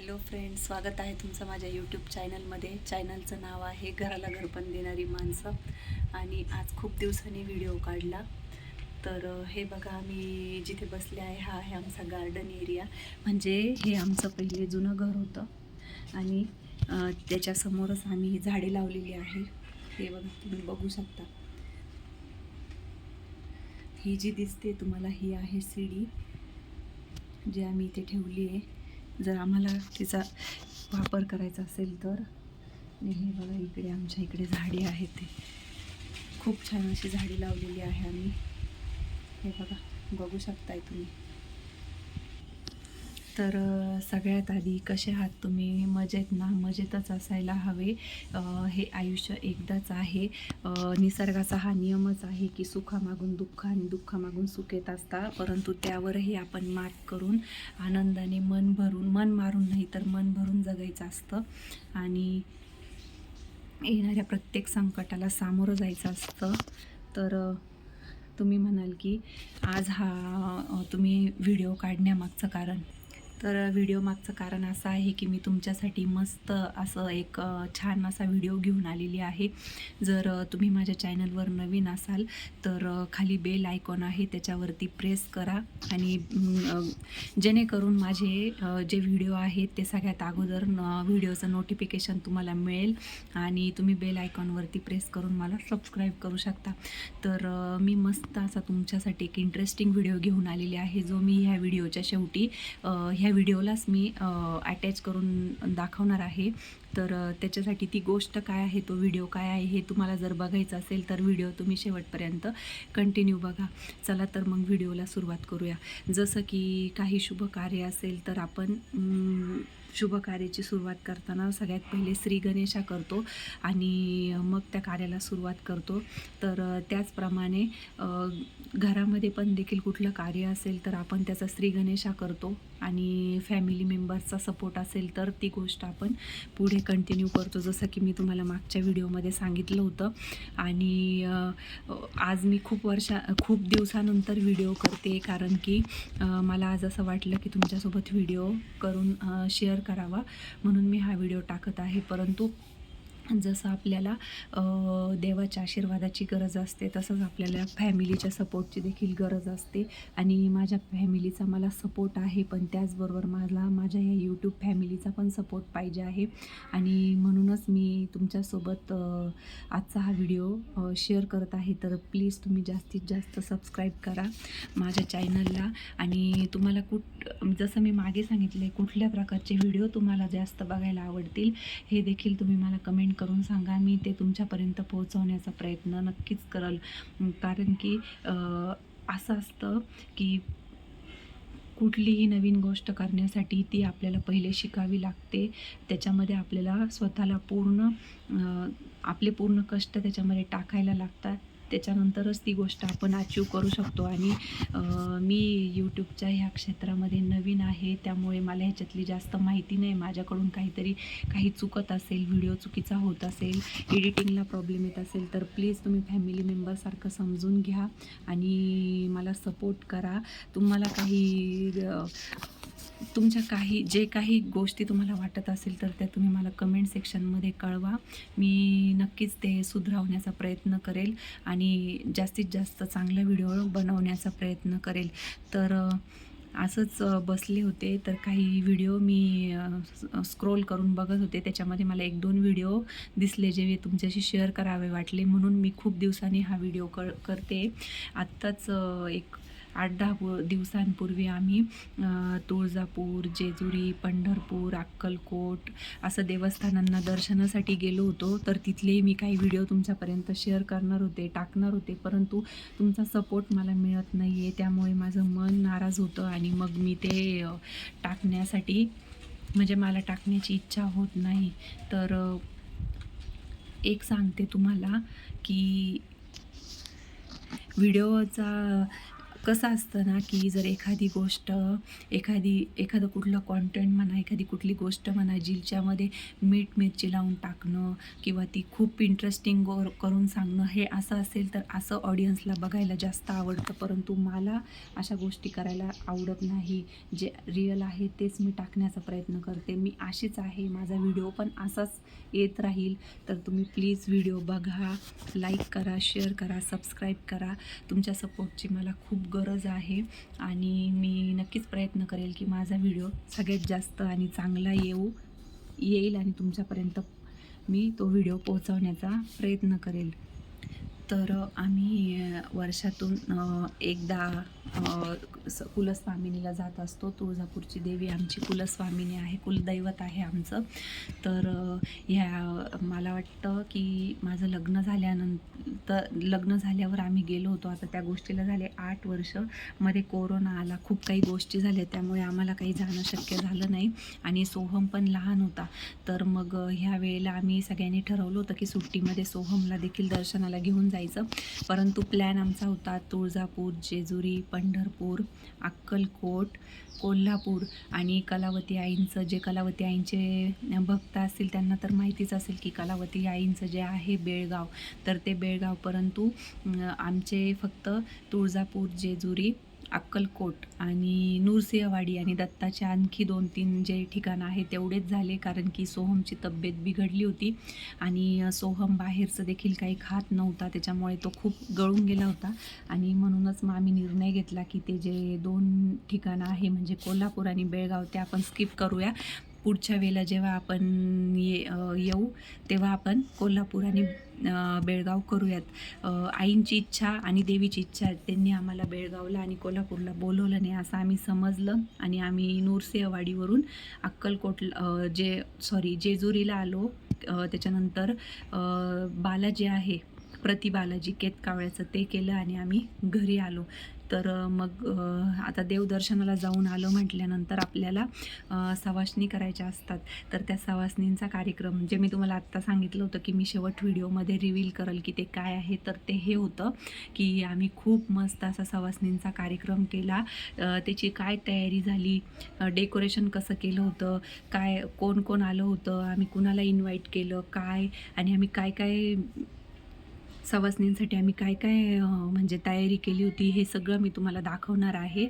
Hello friends, स्वागत आहे तुमचं माझ्या यूट्यूब चॅनलमध्ये. चॅनलचं नाव आहे घराला घरपण देणारी माणसं. आणि आज खूप दिवसांनी व्हिडिओ काढला. तर हे बघा, मी जिथे बसले आहे हा आहे आमचा गार्डन एरिया. म्हणजे हे आमचं पहिले जुनं घर होतं आणि त्याच्यासमोरच आम्ही झाडे लावलेली आहे. हे बघा, तुम्ही बघू शकता. ही जी दिसते तुम्हाला ही आहे सीडी, जी आम्ही इथे ठेवली आहे जर आम्हाला तिचा वापर करायचा असेल तर. आणि हे बघा, इकडे आमच्या इकडे झाडे आहेत, ते खूप छान अशी झाडी लावलेली आहे आम्ही. हे बघा, बघू शकताय तुम्ही. तर सगळ्यात आधी कसे आहात तुम्ही? मजेत ना? मजेतच असायला हवे. हे आयुष्य एकदाच आहे. निसर्गाचा हा नियमच आहे की सुखामागून दुःख आणि दुःखामागून सुख येत असतात. परंतु त्यावरही आपण मात करून आनंदाने मन मारून नाही तर मन भरून जगायचं असतं. आणि येणाऱ्या प्रत्येक संकटाला सामोरं जायचं असतं. तर तुम्ही म्हणाल की आज तुम्ही व्हिडिओ काढण्यामागचं कारण. तर व्हिडिओ मागचं कारण असं आहे की मी तुमच्यासाठी मस्त असं एक छान असा व्हिडिओ घेऊन आलेली आहे. जर तुम्ही माझ्या चॅनलवर नवीन असाल तर खाली बेल आयकॉन आहे त्याच्यावरती प्रेस करा. आणि जेणेकरून माझे जे व्हिडिओ आहेत ते सगळ्यात अगोदर व्हिडिओचं नोटिफिकेशन तुम्हाला मिळेल आणि तुम्ही बेल आयकॉनवरती प्रेस करून मला सबस्क्राईब करू शकता. तर मी मस्त असा तुमच्यासाठी एक इंटरेस्टिंग व्हिडिओ घेऊन आलेली आहे, जो मी ह्या व्हिडिओच्या शेवटी ह्या व्हिडिओलाच मी अटॅच करून दाखवणार आहे. तर त्याच्यासाठी ती गोष्ट काय आहे, तो व्हिडिओ काय आहे हे तुम्हाला जर बघायचं असेल तर व्हिडिओ तुम्ही शेवटपर्यंत कंटिन्यू बघा. चला तर मग व्हिडिओला सुरुवात करूया. जसं की काही शुभ कार्य असेल तर आपण शुभ कार्याची सुरुवात करताना सगळ्यात पहिले श्री गणेशा करतो आणि मग त्या कार्याला सुरुवात करतो. तर त्याचप्रमाणे घरामध्ये पण देखील कुठलं कार्य असेल तर आपण त्याचा श्री गणेशा करतो आणि फॅमिली मेंबर्सचा सपोर्ट असेल तर ती गोष्ट आपण पुढे कंटिन्यू करतो, जसं की मी तुम्हाला मागच्या व्हिडिओमध्ये सांगितलं होतं. आणि आज मी खूप दिवसानंतर व्हिडिओ करते, कारण की मला आज असं वाटलं की तुमच्यासोबत व्हिडिओ करून शेअर करावा, म्हणून मी हा व्हिडिओ टाकत आहे. परंतु जसं आपल्याला देवाच्या आशीर्वादाची गरज असते तसंच आपल्याला फॅमिलीच्या सपोर्टची देखील गरज असते. आणि माझ्या फॅमिलीचा मला सपोर्ट आहे, पण त्याचबरोबर मला माझ्या या यूट्यूब फॅमिलीचा पण सपोर्ट पाहिजे आहे. आणि म्हणूनच मी तुमच्यासोबत आजचा हा व्हिडिओ शेअर करत आहे. तर प्लीज तुम्ही जास्तीत जास्त सबस्क्राईब करा माझ्या चॅनलला. आणि तुम्हाला जसं मी मागे सांगितले, कुठल्या प्रकारचे व्हिडिओ तुम्हाला जास्त बघायला आवडतील हे देखील तुम्ही मला कमेंट करून सांगा. मी ते तुमच्यापर्यंत पोहोचवण्याचा प्रयत्न नक्कीच करेल. कारण की असं असतं की कुठलीही नवीन गोष्ट करण्यासाठी ती आपल्याला पहिले शिकावी लागते. त्याच्यामध्ये आपल्याला स्वतःला आपले पूर्ण कष्ट त्याच्यामध्ये टाकायला लागतात. त्याच्यानंतरच ती गोष्ट आपण अचीव करू शकतो. आणि मी यूट्यूबच्या ह्या क्षेत्रामध्ये नवीन आहे, त्यामुळे मला ह्याच्यातली जास्त माहिती नाही. माझ्याकडून काही चुकत असेल, व्हिडिओ चुकीचा होत असेल, एडिटिंगला प्रॉब्लेम येत असेल तर प्लीज तुम्ही फॅमिली मेंबरसारखं समजून घ्या आणि मला सपोर्ट करा. तुम्हाला जे काही गोष्टी तुम्हाला वाटत असेल तर त्या तुम्ही मला कमेंट सेक्शनमध्ये कळवा. मी नक्कीच ते सुधारवण्याचा प्रयत्न करेल आणि जास्तीत जास्त चांगला व्हिडिओ बनवण्याचा प्रयत्न करेल. तर असंच बसले होते तर काही व्हिडिओ मी स्क्रोल करून बघत होते. त्याच्यामध्ये मला 1-2 व्हिडिओ दिसले जे मी तुमच्याशी शेअर करावे वाटले, म्हणून मी खूप दिवसांनी हा व्हिडिओ करते. आत्ताच एक 8-10 दिवसांपूर्वी आम्ही तुळजापूर, जेजुरी, पंढरपूर, अक्कलकोट असं देवस्थानांना दर्शनासाठी गेलो होतो. तर तिथलेही मी काही व्हिडिओ तुमच्यापर्यंत शेअर करणार होते, टाकणार होते, परंतु तुमचा सपोर्ट मला मिळत नाही आहे. त्यामुळे माझं मन नाराज होतं आणि मग मी ते टाकण्यासाठी म्हणजे मला टाकण्याची इच्छा होत नाही. तर एक सांगते तुम्हाला की व्हिडिओचा कसं असतं ना, की जर एखादी गोष्ट एखादं कुठलं कॉन्टेंट म्हणा, एखादी कुठली गोष्ट म्हणा, जिच्यामध्ये मीठ मिरची लावून टाकणं किंवा ती खूप इंटरेस्टिंग करून सांगणं, हे असं असेल तर असं ऑडियन्सला बघायला जास्त आवडतं. परंतु मला अशा गोष्टी करायला आवडत नाही. जे रिअल आहे तेच मी टाकण्याचा प्रयत्न करते. मी अशीच आहे, माझा व्हिडिओ पण असाच येत राहील. तर तुम्ही प्लीज व्हिडिओ बघा, लाईक करा, शेअर करा, सबस्क्राईब करा. तुमच्या सपोर्टची मला खूप गरज आहे आणि मी नक्कीच प्रयत्न करेल की माझा व्हिडिओ सगळ्यात जास्त आणि चांगला येईल आणि तुमच्यापर्यंत मी तो व्हिडिओ पोहोचवण्याचा प्रयत्न करेल. तर आम्ही वर्षातून एकदा कुलस्वामिनीला जात असतो. तुळजापूरची देवी आमची कुलस्वामिनी आहे, कुलदैवत आहे आमचं. तर मला वाटतं की माझं लग्न झाल्यावर आम्ही गेलो होतो. आता त्या गोष्टीला झाले 8 वर्ष. मध्ये कोरोना आला, खूप काही गोष्टी झाल्या, त्यामुळे आम्हाला काही जाणं शक्य झालं नाही आणि सोहम पण लहान होता. तर मग ह्या वेळेला आम्ही सगळ्यांनी ठरवलं होतं की सुट्टीमध्ये सोहमला देखील दर्शनाला घेऊन जायचं. परंतु प्लॅन आमचा होता तुळजापूर, जेजुरी, पंढरपूर, अक्कलकोट, कोल्हापूर आणि कलावती आईंचं, जे कलावती आईंचे भक्त असतील त्यांना तर माहितीच असेल की कलावती आईंचं जे आहे बेळगाव, तर ते बेळगाव. परंतु आमचे फक्त तुळजापूर, जेजुरी, अक्कलकोट आणि नृसिंहवाडी आणि दत्ताचे आणखी 2-3 जे ठिकाणं आहेत तेवढेच झाले, कारण की सोहमची तब्येत बिघडली होती आणि सोहम बाहेरचं देखील काही खात नव्हता, त्याच्यामुळे तो खूप गळून गेला होता. आणि म्हणूनच मग आम्ही निर्णय घेतला की ते जे 2 ठिकाणं आहे म्हणजे कोल्हापूर आणि बेळगाव ते आपण स्किप करूया. पुढच्या वेळेला जेव्हा आपण येऊ तेव्हा आपण कोल्हापूर आणि बेळगाव करूयात. आईंची इच्छा आणि देवीची इच्छा, त्यांनी आम्हाला बेळगावला आणि कोल्हापूरला बोलवलं नाही असं आम्ही समजलं आणि आम्ही नृसिंहवाडीवरून जेजुरीला आलो. त्याच्यानंतर बालाजी आहे, प्रति बालाजी केतकावळ्याचं, ते केलं आणि आम्ही घरी आलो. तर मग आता देवदर्शनाला जाऊन आलो म्हटल्यानंतर आपल्याला सवासणी करायच्या असतात. तर त्या सवासणींचा कार्यक्रम जे मी तुम्हाला आत्ता सांगितलं होतं की मी शेवट व्हिडिओमध्ये रिव्हील करेल की ते काय आहे, तर ते हे होतं की आम्ही खूप मस्त असा सवासणींचा कार्यक्रम केला. त्याची काय तयारी झाली, डेकोरेशन कसं केलं होतं, काय कोण कोण आलं होतं, आम्ही कुणाला इन्व्हाइट केलं, काय आणि आम्ही काय काय सवासणींसाठी आम्ही काय काय म्हणजे तयारी केली होती, हे सगळं मी तुम्हाला दाखवणार आहे.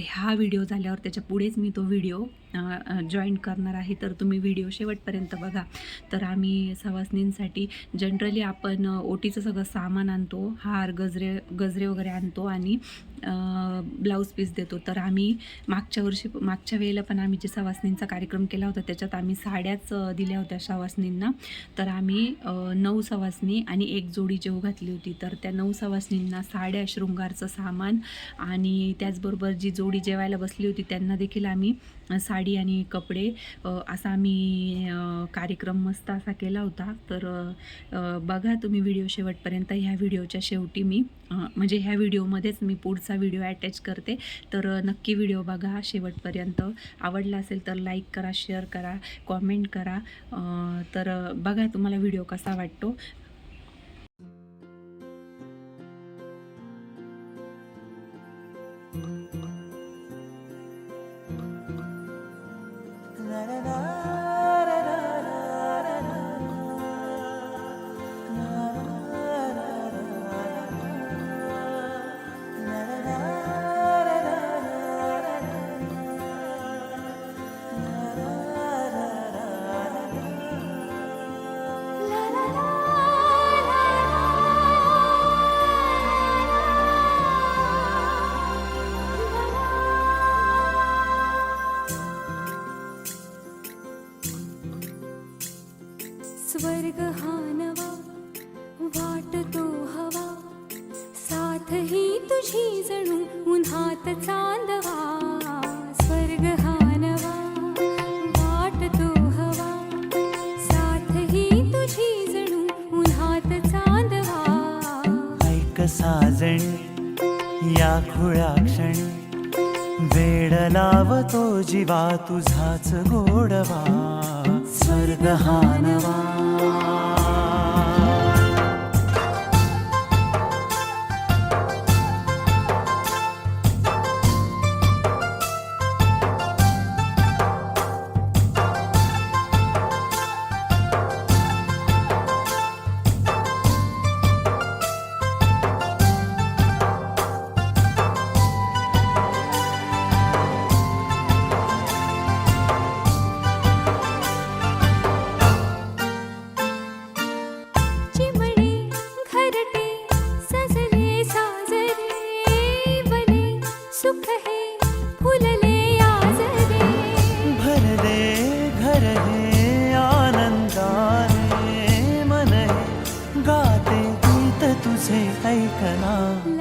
हा व्हिडिओ झाल्यावर त्याच्या पुढेच मी तो व्हिडिओ जॉईन करणार आहे, तर तुम्ही व्हिडिओ शेवटपर्यंत बघा. तर आम्ही सवासणींसाठी जनरली आपण ओटीचं सगळं सामान आणतो, हार गजरे वगैरे आणतो आणि ब्लाऊज पीस देतो. तर आम्ही मागच्या वेळेला पण आम्ही जे सवासणींचा कार्यक्रम केला होता त्याच्यात आम्ही साड्याच दिल्या होत्या सवासणींना. तर आम्ही 9 सवासणी आणि 1 जोडी जेव घातली होती. तर त्या 9 सवासणींना साड्या, शृंगारचं सामान आणि त्याचबरोबर जी जोडी जेवायला बसली होती त्यांना देखील आम्ही साडी आणि कपडे असा आम्ही कार्यक्रम मस्त असा केला होता. तर बघा तुम्ही व्हिडिओ शेवटपर्यंत. ह्या व्हिडिओच्या शेवटी मी म्हणजे ह्या व्हिडिओमध्येच मी पुढचा व्हिडिओ अटॅच करते, तर नक्की व्हिडिओ बघा शेवटपर्यंत. आवडला असेल तर लाईक करा, शेअर करा, कॉमेंट करा. तर बघा तुम्हाला व्हिडिओ कसा वाटतो. स्वर्ग हा नवा वाटतो हवा, साथ ही तुझी जणू उन्हात चांदवा. स्वर्ग हा नवा वाटतो हवा, साथ ही तुझी जणू उन्हात चांदवा. ऐक साजणी या खुळ्या क्षणी, वेड लावतो जीवा तुझाच गोडवा. स्वर्ग हा नवा. तुझे ऐकना